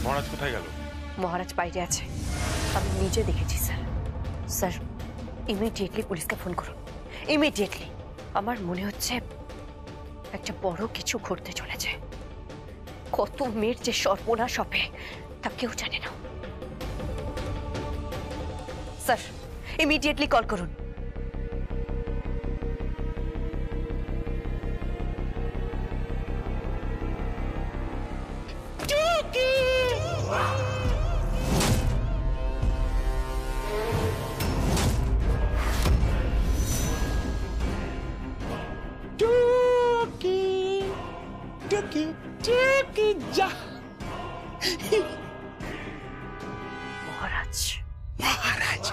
মহারাজ কোথায় গেল? মহারাজ বাইরে আছে, আমি নিজে দেখেছি স্যার। স্যার ইমিডিয়েটলি পুলিশকে ফোন করুন, ইমিডিয়েটলি। আমার মনে হচ্ছে একটা বড় কিছু ঘটতে চলেছে। কত মেয়ের যে সর্বনাশ হবে তা কেউ জানে না। স্যার ইমিডিয়েটলি কল করুন। মহারাজ মহারাজ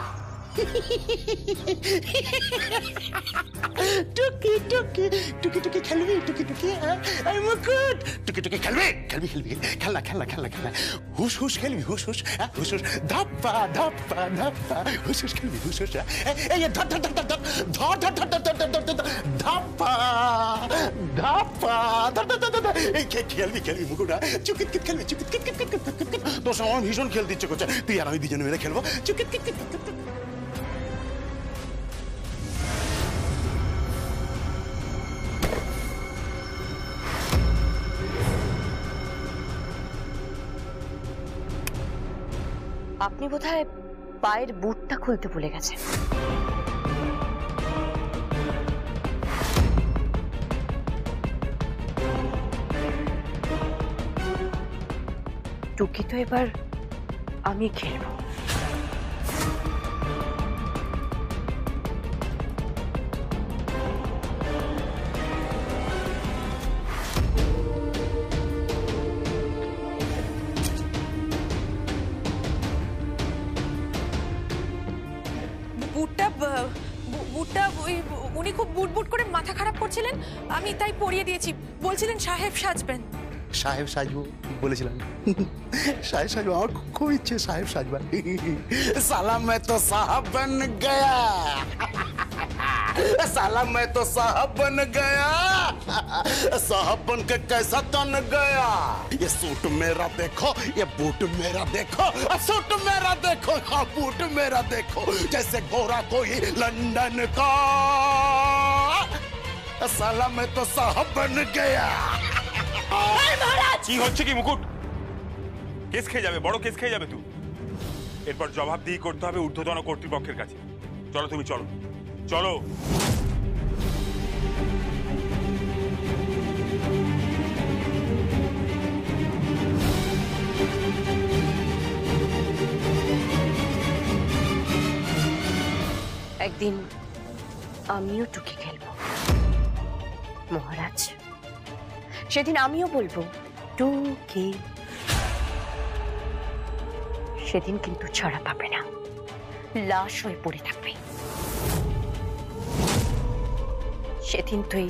টুকি টুকি টুকি টুকি খেলবি? টুকি টুকি এই মুকুট টুকি টুকি খেলবি? খেলবি খেলবি খেলনা খেলনা খেলনা খেলনা হুস হুস খেলবি? হুস হুস হুস হুস ধাপ্পা ধাপ্পা ধাপ্পা হুস হুস খেলবি? হুস হুস এই ধর ধর ধর ধর ধর ধর ধর ধর ধর ধর ধর ধাপ্পা ধাপ্পা ধর ধর ধর ধর এই খেলবি খেলবি মুকুট চুকিট কিট খেলবি? চুকিট কিট কিট কিট কিট তোর সঙ্গে আমার ভীষণ খেলতে ইচ্ছে করছে। তুই আর আমি দুজনে মিলে খেলবো চুকিট কিট কিট কিট। আপনি বোধহয় পায়ের বুটটা খুলতে ভুলে গেছেন। টুকি তো এবার আমি খেলবো। বুটটা উনি খুব বুট বুট করে মাথা খারাপ করছিলেন, আমি তাই পরিয়ে দিয়েছি। বলছিলেন সাহেব সাজবেন। সাহেব সাজবো বলেছিলাম। সাহেব সাজবো, আমার খুব ইচ্ছে সাহেব সাজবার। সালাম मैं तो साहब बन गया, साला मैं तो साहब बन गया, साहब बन के कैसा तन गया। ये सूट मेरा देखो, ये बूट मेरा देखो, सूट मेरा देखो, हाँ बूट मेरा देखो, जैसे गोरा कोई लंदन का। साला मैं तो साहब बन गया। কি হচ্ছে কি মুকুট? কেস খেয়ে যাবে, বড় কেস খেয়ে যাবে তুই। এরপর জবাবদিহি করতে হবে ঊর্ধ্বতন কর্তৃপক্ষের কাছে। চলো তুমি চলো চলো। একদিন আমিও টুকি খেলবো মহারাজ। সেদিন আমিও বলবো টুকি। সেদিন কিন্তু ছাড়া পাবে না, লাশ হয়ে পড়ে থাকবে। সেদিন তুই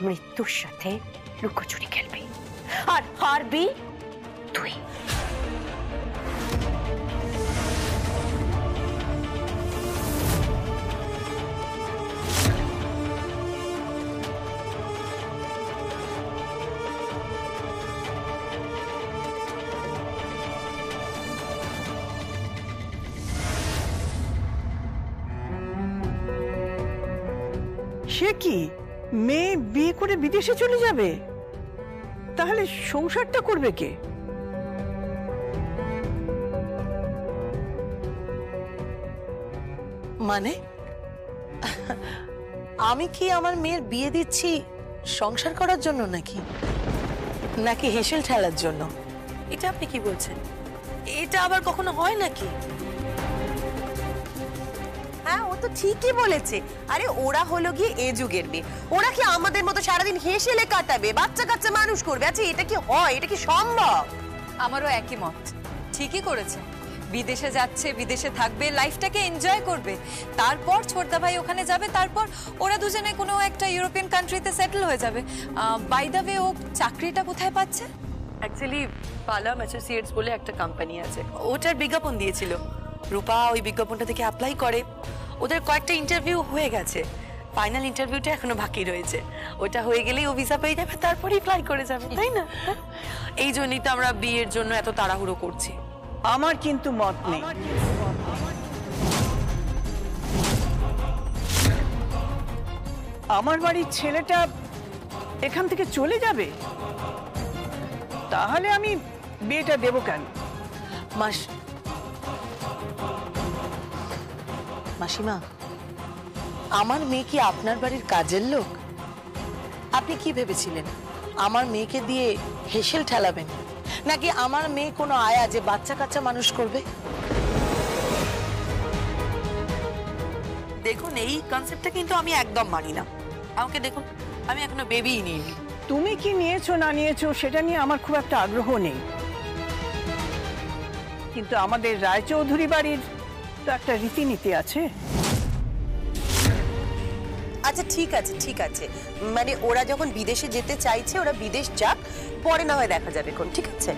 মৃত্যুর সাথে লুকোচুরি খেলবি, আর হারবি তুই। সে কি, মেয়ে বিয়ে করে বিদেশে চলে যাবে? তাহলে সংসারটা করবে কে? মানে আমি কি আমার মেয়ের বিয়ে দিচ্ছি সংসার করার জন্য নাকি নাকি হেসেল ঠেলার জন্য? এটা আপনি কি বলছেন? এটা আবার কখনো হয় নাকি? হ্যাঁ, ও তো ঠিকই বলেছে। আরে ওরা হলো গিয়ে এ যুগের মেয়ে, ওরা কি আমাদের মতো সারাদিন হেসেলে কাটাবে, বাচ্চা কাচ্চা মানুষ করবে? আচ্ছা এটা কি হয়? এটা কি সম্ভব? আমারও একই মত। ঠিকই করেছে, বিদেশে যাচ্ছে, বিদেশে থাকবে, লাইফটাকে এনজয় করবে। তারপর ছোটদা ভাই ওখানে যাবে, তারপর ওরা দুজনে কোনো একটা ইউরোপিয়ান কান্ট্রিতে সেটেল হয়ে যাবে। বাই দ্য ওয়ে, ও চাকরিটা কোথায় পাচ্ছে? অ্যাকচুয়ালি পালাম অ্যাসোসিয়েটস বলে একটা কোম্পানি আছে, ওটার বিজ্ঞাপন দিয়েছিল। রূপা ওই বিজ্ঞাপনটা থেকে অ্যাপ্লাই করে, ওদের কয়েকটা ইন্টারভিউ হয়ে গেছে। ফাইনাল ইন্টারভিউটা এখনো বাকি রয়েছে, ওটা হয়ে গেলেই ও ভিসা পেয়ে যাবে, তারপরেই ফ্লাই করে যাবে, তাই না? এই জন্যই তো আমরা বিয়ের জন্য এত তাড়াহুড়ো করছি। আমার কিন্তু মত নেই। আমার বাড়ির ছেলেটা এখান থেকে চলে যাবে, তাহলে আমি বিয়েটা দেবো কেন? মাসিমা, আমার মেয়ে কি আপনার বাড়ির কাজের লোক? আপনি কি ভেবেছিলেন আমার মেয়েকে দিয়ে হেসেল ঠেলাবেন, নাকি আমার মেয়ে কোনো আয়া যে বাচ্চা কাচ্চা মানুষ করবে? দেখুন, এই কনসেপ্টটা কিন্তু আমি একদম মানি না। আমাকে দেখুন, আমি এখনো বেবিই নিইনি। তুমি কি নিয়েছো না নিয়েছো সেটা নিয়ে আমার খুব একটা আগ্রহ নেই, কিন্তু আমাদের রায়চৌধুরী বাড়ির তো একটা রীতিনীতি আছে। আচ্ছা ঠিক আছে ঠিক আছে, মানে ওরা যখন বিদেশে যেতে চাইছে ওরা বিদেশ যাক, পরে না হয় দেখা যাবে কোন, ঠিক আছে?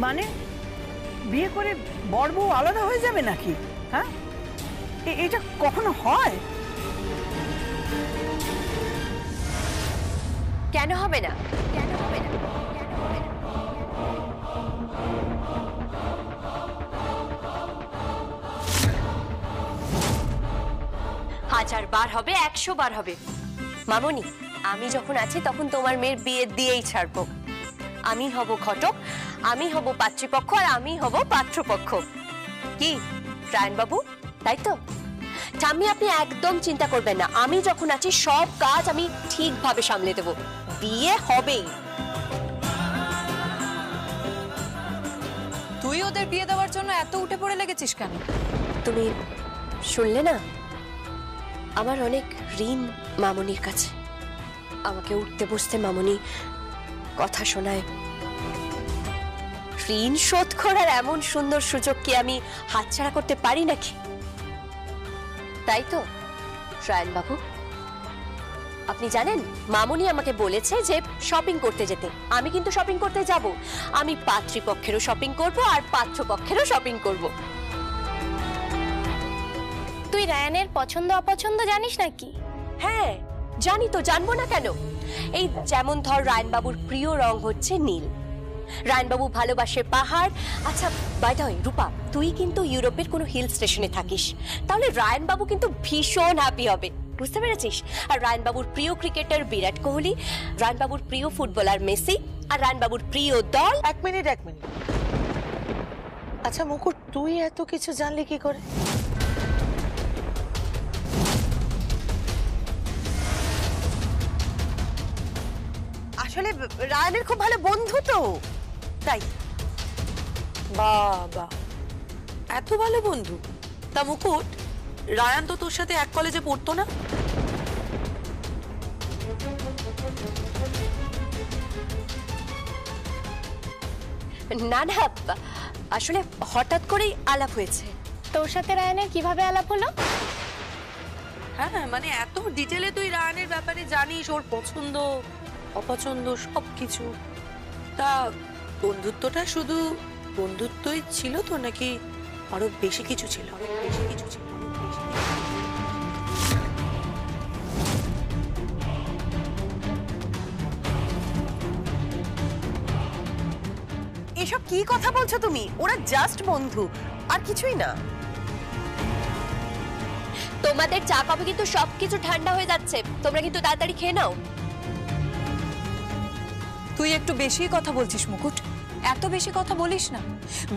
মানে বিয়ে করে বর বউ আলাদা হয়ে যাবে নাকি? হ্যাঁ, এটা কখনো হয়? কেন হবে না? কেন হবে না? হাজার বার হবে, 100 বার হবে। মামনি, আমি যখন আছি তখন তোমার মেয়ের বিয়ে দিয়েই ছাড়বো। আমি হব ঘটক, আমি হব পাত্রীপক্ষ, আর আমি হব পাত্রপক্ষ। কি রায়ন বাবু, তাই তো? ঠাম্মি, আপনি একদম চিন্তা করবেন না, আমি যখন আছি সব কাজ আমি ঠিকভাবে সামলে দেব। বিয়ে হবেই। তুই ওদের বিয়ে দেওয়ার জন্য এত উঠে পড়ে লেগেছিস কেন? তুমি শুনলে না, আমার অনেক ঋণ মামনির কাছে। আমাকে উঠতে বসতে মামনি কথা শোনায়। ঋণ শোধ করার এমন সুন্দর সুযোগ কি আমি হাতছাড়া করতে পারি নাকি? তাই তো রায়ন বাবু, আপনি জানেন মামনি আমাকে বলেছে যে শপিং করতে যেতে। আমি কিন্তু শপিং করতে যাব, আমি পাত্রীপক্ষেরও শপিং করব আর পাত্রপক্ষেরও শপিং করব। তুই রায়ানের পছন্দ অপছন্দ জানিস নাকি? হ্যাঁ জানি তো, জানবো না কেন? এই যেমন ধর রায়ন বাবুর প্রিয় রং হচ্ছে নীল, রায়ন বাবু ভালোবাসে পাহাড়। আচ্ছা বাই দ্য ওয়ে রূপা, তুই কিন্তু ইউরোপের কোনো হিল স্টেশনে থাকিস, তাহলে রায়ন বাবু কিন্তু ভীষণ হ্যাপি হবে, বুঝতে পেরেছিস? আর রায়ন বাবুর প্রিয় ক্রিকেটার বিরাট কোহলি, রায়ন বাবুর প্রিয় ফুটবলার মেসি, আর রায়ন বাবুর প্রিয় দল। এক মিনিট। আচ্ছা মুকুট, তুই এত কিছু জানলি কি করে? আসলে রায়ানের খুব ভালো বন্ধু তো, তাই। বাবা, এত ভালো বন্ধু? তা মুকুট, রায়ান তো তোর সাথে এক কলেজে পড়তো না? না না, আসলে হঠাৎ করেই আলাপ হয়েছে। তোর সাথে রায়ানের কিভাবে আলাপ হলো? হ্যাঁ, মানে এত ডিটেলে তুই রায়ানের ব্যাপারে জানিস, ওর পছন্দ অপছন্দ সবকিছু। তা বন্ধুত্বটা শুধু বন্ধুত্বই ছিল তো, নাকি আরো বেশি কিছু ছিল? এসব কি কথা বলছো তুমি? ওরা জাস্ট বন্ধু, আর কিছুই না। তোমাদের চা কফি কিন্তু সবকিছু ঠান্ডা হয়ে যাচ্ছে, তোমরা কিন্তু তাড়াতাড়ি খেয়ে নাও। তুই একটু বেশি কথা বলছিস মুকুট, এত বেশি কথা বলিস না।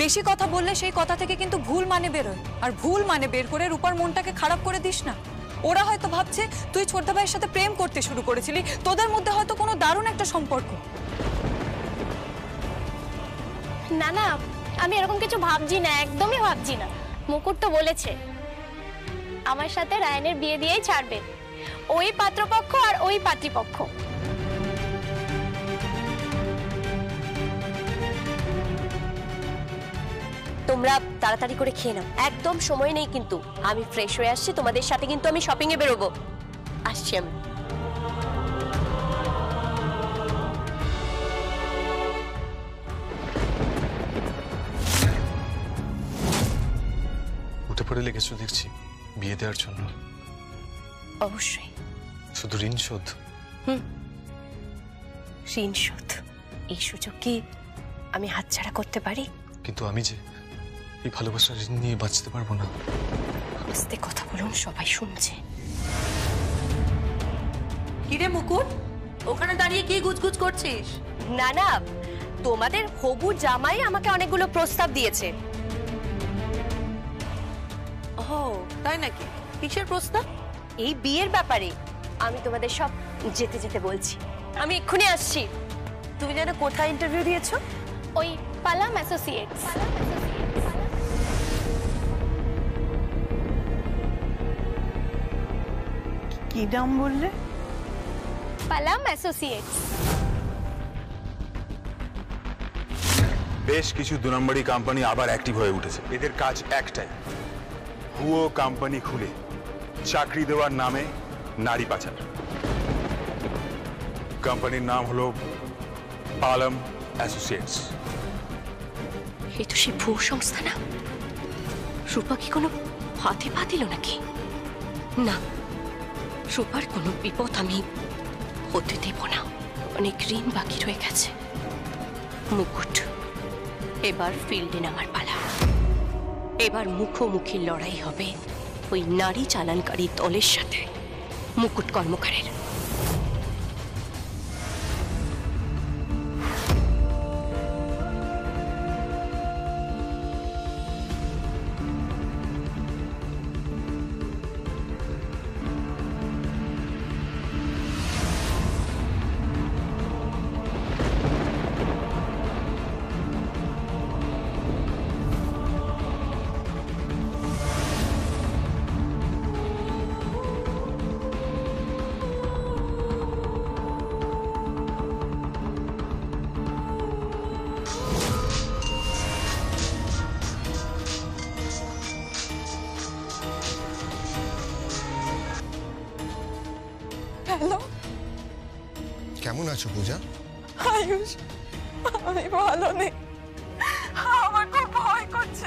বেশি কথা বললে সেই কথা থেকে কিন্তু ভুল মানে বেরোয়, আর ভুল মানে বের করে রূপার মনটাকে খারাপ করে দিস না। ওরা হয়তো ভাবছে তুই ছোটদা ভাইয়ের সাথে প্রেম করতে শুরু করেছিলি, তোদের মধ্যে হয়তো কোনো দারুণ একটা সম্পর্ক। না না, আমি এরকম কিছু ভাবছি না, একদমই ভাবছি না। মুকুট তো বলেছে আমার সাথে রায়ানের বিয়ে দিয়েই ছাড়বে, ওই পাত্রপক্ষ আর ওই পাত্রীপক্ষ। তোমরা তাড়াতাড়ি করে খেয়ে নাও, একদম সময় নেই কিন্তু। আমি ফ্রেশ হয়ে আসছি, তোমাদের সাথে কিন্তু আমি শপিং এ বেরোবো। আসছি আমি। উঠে পড়ে লেগেছো দেখছি বিয়ে দেওয়ার জন্য। অবশ্যই, শুধু ঋণ শোধ? ঋণ শোধ, এই সুযোগ কি আমি হাতছাড়া করতে পারি? কিন্তু আমি যে এই ভালোবাসার ঋণ নিয়ে বাঁচতে পারবো না। আস্তে কথা বলুন, সবাই শুনছে। কিরে মুকুট, ওখানে দাঁড়িয়ে কি গুজগুজ করছিস? না না, তোমাদের হবু জামাই আমাকে অনেকগুলো প্রস্তাব দিয়েছে। ও তাই নাকি? কিসের প্রস্তাব? এই বিয়ের ব্যাপারে। আমি তোমাদের সব যেতে যেতে বলছি। আমি এক্ষুনি আসছি। তুমি যেন কোথায় ইন্টারভিউ দিয়েছো? ওই পালাম অ্যাসোসিয়েটস। কি দাম বললে? পালাম অ্যাসোসিয়েটস। বেশ কিছু 2 নম্বরই কোম্পানি আবার অ্যাক্টিভ হয়ে উঠেছে। এদের কাজ একটাই, ভুয়ো কোম্পানি খুলে চাকরি দেওয়ার নামে নারী পাচার। কোম্পানির নাম হলো পালাম অ্যাসোসিয়েটস। এই তো সে ভুয়ো সংস্থা না? রূপা কি কোনো হাতে পা দিল নাকি? না, রূপার কোনো বিপদ আমি হতে দেব না। অনেক ঋণ বাকি রয়ে গেছে। মুকুট, এবার ফিল্ডে নামার পালা। এবার মুখোমুখি লড়াই হবে ওই নারী চালানকারী দলের সাথে, মুকুট কর্মকারের। হ্যালো, কেমন আছো পূজা? আয়ুষ, আমি ভালো নেই। আমার খুব ভয় করছে।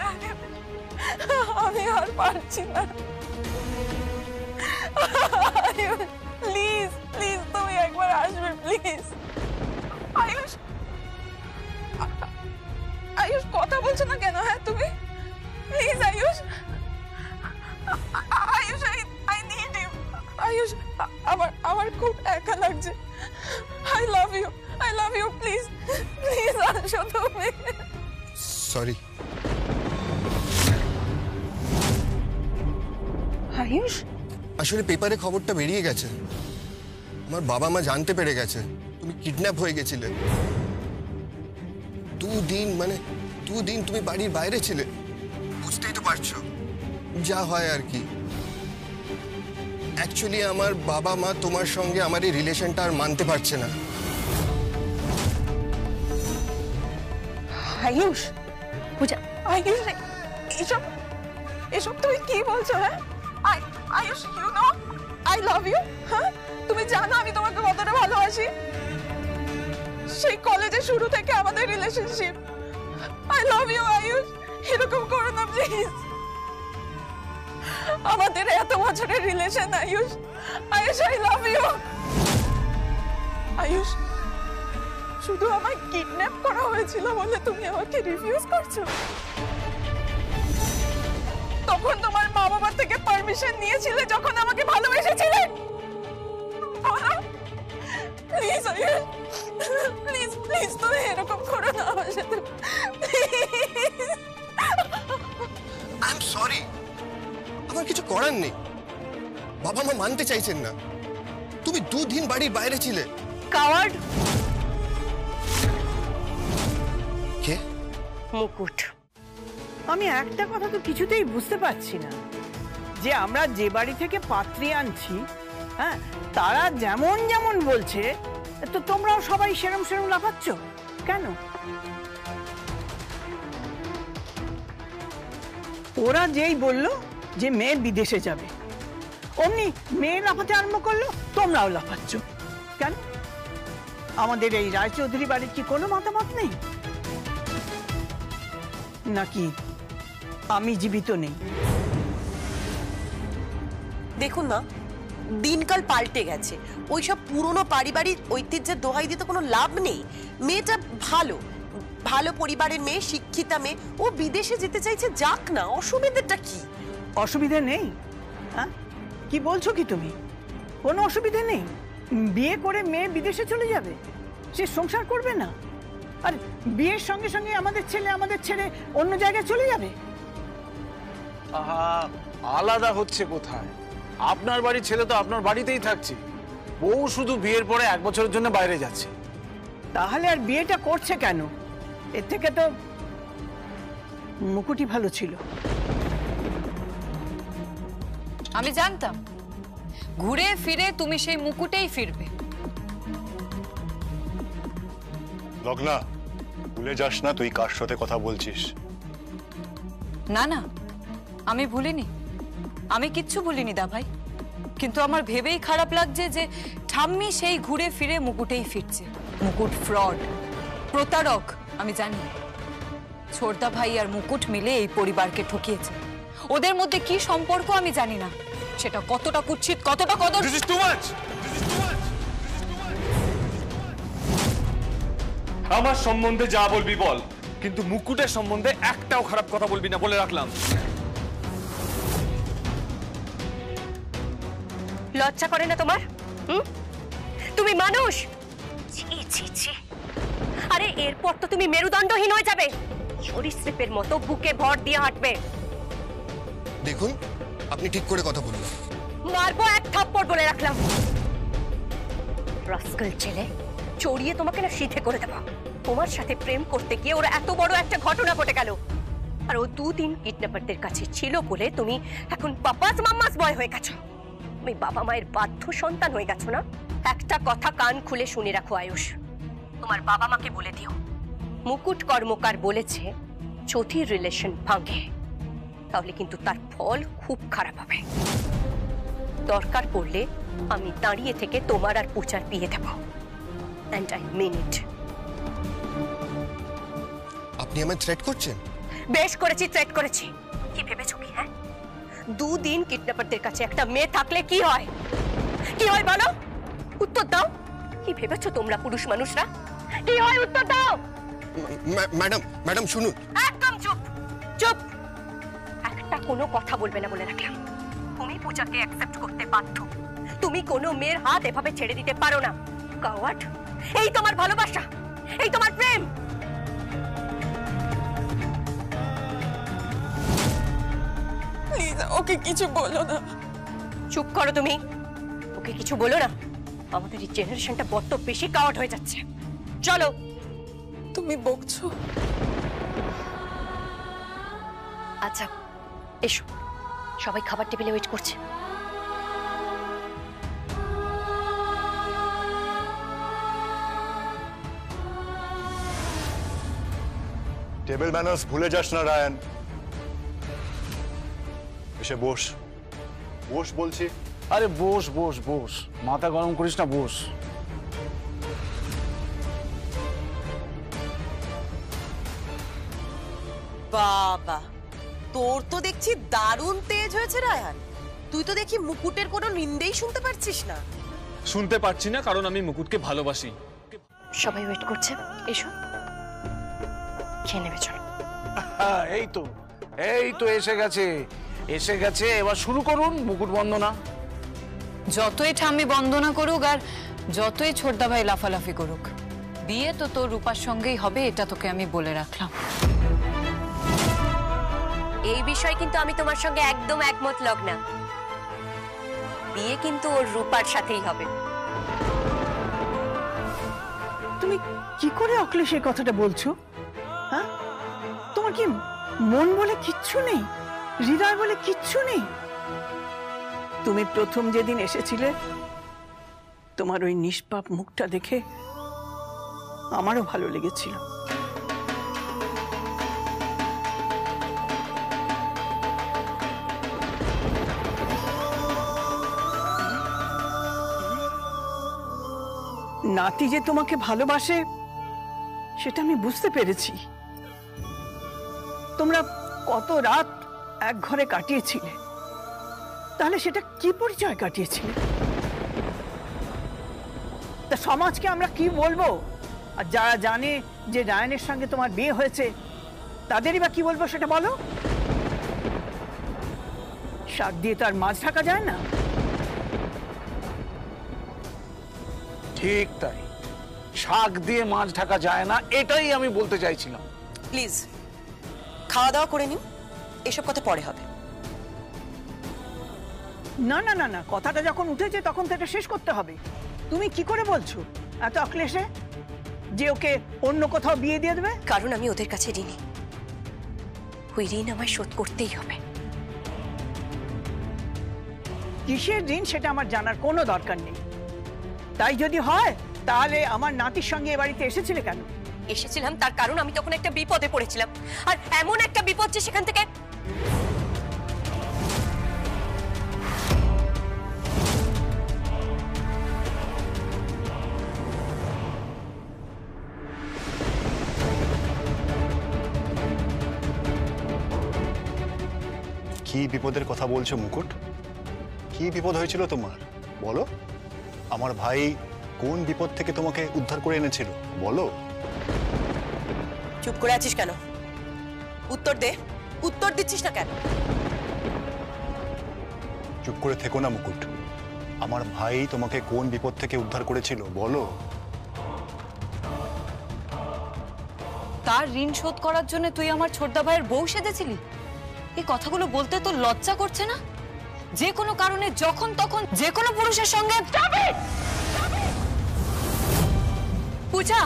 আমি আর পারছি না। আয়ুষ, প্লিজ প্লিজ তুমি একবার আসবে প্লিজ। আয়ুষ, আয়ুষ কথা বলছো না কেন? হ্যাঁ তুমি please Ayush. Ayush, I need you. Ayush, আমার খুব একা লাগছে। I love you please please আসো তুমি। সরি। আয়ুষ, আসলে পেপারে খবরটা বেরিয়ে গেছে। আমার বাবা মা জানতে পেরে গেছে তুমি কিডন্যাপ হয়ে গেছিলে। 2 দিন তুমি বাড়ির বাইরে ছিলে। বুঝতেই তো পারছো যা হয় আর কি। অ্যাকচুয়ালি আমার বাবা মা তোমার সঙ্গে আমার এই রিলেশনটা আর মানতে পারছে না। আয়ুষ, পূজা, আয়ুষ, এসব তুমি কি বলছো? হ্যাঁ Ayush, you know I love you. হ্যাঁ তুমি জানো আমি তোমাকে কতটা ভালোবাসি। সেই কলেজে শুরু থেকে আমাদের relationship. I love you Ayush, এরকম করো না প্লিজ। আমাদের এত বছরের relation Ayush. Ayush, I love you. Ayush, শুধু আমায় কিডন্যাপ করা হয়েছিল বলে তুমি আমাকে রিফিউজ করছো? তখন তোমার মা বাবার থেকে পারমিশন নিয়েছিলে যখন আমাকে ভালোবেসেছিলে? বলো প্লিজ আয়ুষ, প্লিজ প্লিজ তুমি এরকম করো না আমার সাথে। আই এম সরি, আমার কিছু করার নেই। বাবা মা মানতে চাইছেন না। তুমি 2 দিন বাড়ির বাইরে ছিলে। কাওয়ার্ড। কে? মুকুট। আমি একটা কথা তো কিছুতেই বুঝতে পারছি না, যে আমরা যে বাড়ি থেকে পাত্রী আনছি, হ্যাঁ, তারা যেমন যেমন বলছে, তো তোমরাও সবাই সেরম সেরম লাফাচ্ছ কেন? ওরা যেই বললো যে মেয়ে বিদেশে যাবে, অমনি মেয়ে লাফাতে আরম্ভ করলো, তোমরাও লাফাচ্ছ কেন? আমাদের এই রায়চৌধুরী বাড়ির কি কোনো মতামত নেই নাকি আমি জীবিত নেই? দেখুন না, দিনকাল পাল্টে গেছে, ওইসব পুরনো পারিবারিক ঐতিহ্যের দোহাই দিতে কোনো লাভ নেই। মেয়েটা ভালো ভালো পরিবারের মেয়ে, শিক্ষিতা মেয়ে, ও বিদেশে যেতে চাইছে, যাক না, অসুবিধাটা কি? অসুবিধা নেই? হ্যাঁ, কি বলছো কি তুমি? কোনো অসুবিধা নেই? বিয়ে করে মেয়ে বিদেশে চলে যাবে, সে সংসার করবে না, আর বিয়ের সঙ্গে সঙ্গে আমাদের ছেড়ে অন্য জায়গায় চলে যাবে? আহা, আলাদা হচ্ছে কোথায়? আপনার বাড়ির ছেলে তো আপনার বাড়িতেই থাকছে, বউ শুধু বিয়ের পরে 1 বছরের জন্য বাইরে যাচ্ছে। তাহলে আর বিয়েটা করছে কেন? এর থেকে তো মুকুটই ভালো ছিল। আমি জানতাম ঘুরে ফিরে তুমি সেই মুকুটেই ফিরবে। লগ্না, ভুলে যাস না তুই কার সাথে কথা বলছিস। না না, আমি ভুলিনি, আমি কিচ্ছু ভুলিনি দা ভাই, কিন্তু আমার ভেবেই খারাপ লাগছে যে ঠাম্মি সেই ঘুরে ফিরে মুকুটেই ফিরছে। মুকুট ফ্রড, প্রতারক। আমি জানি ছোটদা ভাই আর মুকুট মিলে এই পরিবারকে ঠকিয়েছে। ওদের মধ্যে কি সম্পর্ক আমি জানি না, সেটা কতটা কুৎসিত, কতটা কদর। আমার সম্বন্ধে যা বলবি বল, কিন্তু মুকুটের সম্বন্ধে একটাও খারাপ কথা বলবি না, বলে রাখলাম। লজ্জা করে না তোমার? তুমি মানুষ? ছি ছি ছি। আরে এরপর তো তুমি মেরুদণ্ডহীন হয়ে যাবে, সরীসৃপের মতো বুকে ভর দিয়ে হাঁটবে। দেখুন, আপনি ঠিক করে কথা বলুন। মারবো এক থাপ্পড়, বলে রাখলাম। রাস্কেল ছেলে, চড়িয়ে তোমাকে না সিধে করে দেবো। তোমার সাথে প্রেম করতে গিয়ে ওর এত বড় একটা ঘটনা ঘটে গেল, আর ও 2 দিন কিডন্যাপারদের কাছে ছিল বলে তুমি এখন পাপাস মাম্মাস বয় হয়ে গেছো। তুমি বাবা মায়ের বাধ্য সন্তান হয়ে গেছো না? একটা কথা কান খুলে শুনে রাখো আয়ুষ, তোমার বাবা মাকে বলে দিও মুকুট কর্মকার বলেছে চৌথির রিলেশন ভাঙে, তাহলে কিন্তু তার ফল খুব খারাপ হবে। দরকার পড়লে আমি দাঁড়িয়ে থেকে তোমার আর পূজার বিয়ে দেব, এন্ড আই মিন ইট। আপনি আমায় থ্রেট করছেন? বেশ করেছি, থ্রেট করেছি। কি ভেবেছো কি? হ্যাঁ, 2 দিন কিডন্যাপারদের কাছে একটা মেয়ে থাকলে কি হয়? কি হয় বলো? উত্তর দাও। কি ভেবেছো তোমরা পুরুষ মানুষরা? কি হয় উত্তর দাও। ম্যাডাম শুনুন। একদম চুপ, চুপ। একটা কোনো কথা বলবে না, বলে রাখলাম। তুমি পূজাকে অ্যাকসেপ্ট করতে বাধ্য। তুমি কোনো মেয়ের হাত এভাবে ছেড়ে দিতে পারো না। কাওয়ার্ড। এই তোমার ভালোবাসা, এই তোমার প্রেম। প্লিজ ওকে কিছু বলো না। চুপ করো তুমি, ওকে কিছু বলো না। আমাদের এই জেনারেশনটা বড্ড বেশি কাওয়ার্ড হয়ে যাচ্ছে। চলো। তুমি বকছো? আচ্ছা এসো, সবাই খাবার টেবিলে ওয়েট করছে। টেবিল ম্যানার্স ভুলে যাস না রায়ান। এসে বস, বস বলছি। আরে বস বস বস, মাথা গরম করিস না, বস। বাবা, তোর তো দেখছি দারুণ তেজ হয়েছে রায়ান। তুই তো দেখি মুকুটের কোনো নিন্দেই শুনতে পারছিস না। শুনতে পারছি না কারণ আমি মুকুটকে ভালোবাসি। সবাই ওয়েট করছে, এসো খেয়ে নেবে। চলো। এই তো এসে গেছে, এসে গেছে। এবার শুরু করুন মুকুট বন্দনা। যতই ঠাম্মি বন্দনা করুক আর যতই ছোটদা ভাই লাফালাফি করুক, বিয়ে তো তোর রূপার সঙ্গেই হবে, এটা তোকে আমি বলে রাখলাম। এই বিষয় কিন্তু আমি তোমার সঙ্গে একদম একমত লগ্না। বিয়ে কিন্তু ওর রূপার সাথেই হবে। তুমি কি করে অখিলেশ এই কথাটা বলছো? হ্যাঁ, তোমার কি মন বলে কিচ্ছু নেই? হৃদয় বলে কিচ্ছু নেই? তুমি প্রথম যেদিন এসেছিলে, তোমার ওই নিষ্পাপ মুখটা দেখে আমারও ভালো লেগেছিল। নাতি যে তোমাকে ভালোবাসে সেটা আমি বুঝতে পেরেছি। তোমরা কত রাত এক ঘরে কাটিয়েছিলে, তাহলে সেটা কি পরিচয় কাটিয়েছিল? তা সমাজকে আমরা কি বলবো? আর যারা জানে যে রায়ানের সঙ্গে তোমার বিয়ে হয়েছে তাদেরই বা কি বলবো সেটা বলো। শাক দিয়ে তো আর মাছ ঢাকা যায় না। ঠিক তাই, শাক দিয়ে মাছ ঢাকা যায় না, এটাই আমি বলতে চাইছিলাম। প্লিজ খাওয়া দাওয়া করে নিন, এসব কথা পরে হবে। না না না না, কথাটা যখন উঠেছে তখন তো এটা শেষ করতে হবে। তুমি কি করে বলছো এত অক্লেশে যে ওকে অন্য কোথাও বিয়ে দিয়ে দেবে? কারণ আমি ওদের কাছে ঋণী, ওই ঋণ আমায় শোধ করতেই হবে। কিসের ঋণ সেটা আমার জানার কোনো দরকার নেই। তাই যদি হয় তাহলে আমার নাতির সঙ্গে এ বাড়িতে এসেছিলে কেন? এসেছিলাম তার কারণ আমি তখন একটা বিপদে পড়েছিলাম, আর এমন একটা বিপদ যে সেখান থেকে কি বিপদের কথা বলছো মুকুট? কি বিপদ হয়েছিল তোমার বলো? আমার ভাই কোন বিপদ থেকে তোমাকে উদ্ধার করে এনেছিল বলো? চুপ করে আছিস কেন? উত্তর দে, উত্তর দিচ্ছিস না কেন? চুপ করে থেকো না মুকুট। আমার ভাই তোমাকে কোন বিপদ থেকে উদ্ধার করেছিল বলো? তার ঋণ শোধ করার জন্য তুই আমার ছোটদা ভাইয়ের বউ সেজেছিলি? এই কথাগুলো বলতে তো লজ্জা করছে না? যে কোনো কারণে যখন তখন যে কোনো পুরুষের সঙ্গে পূজা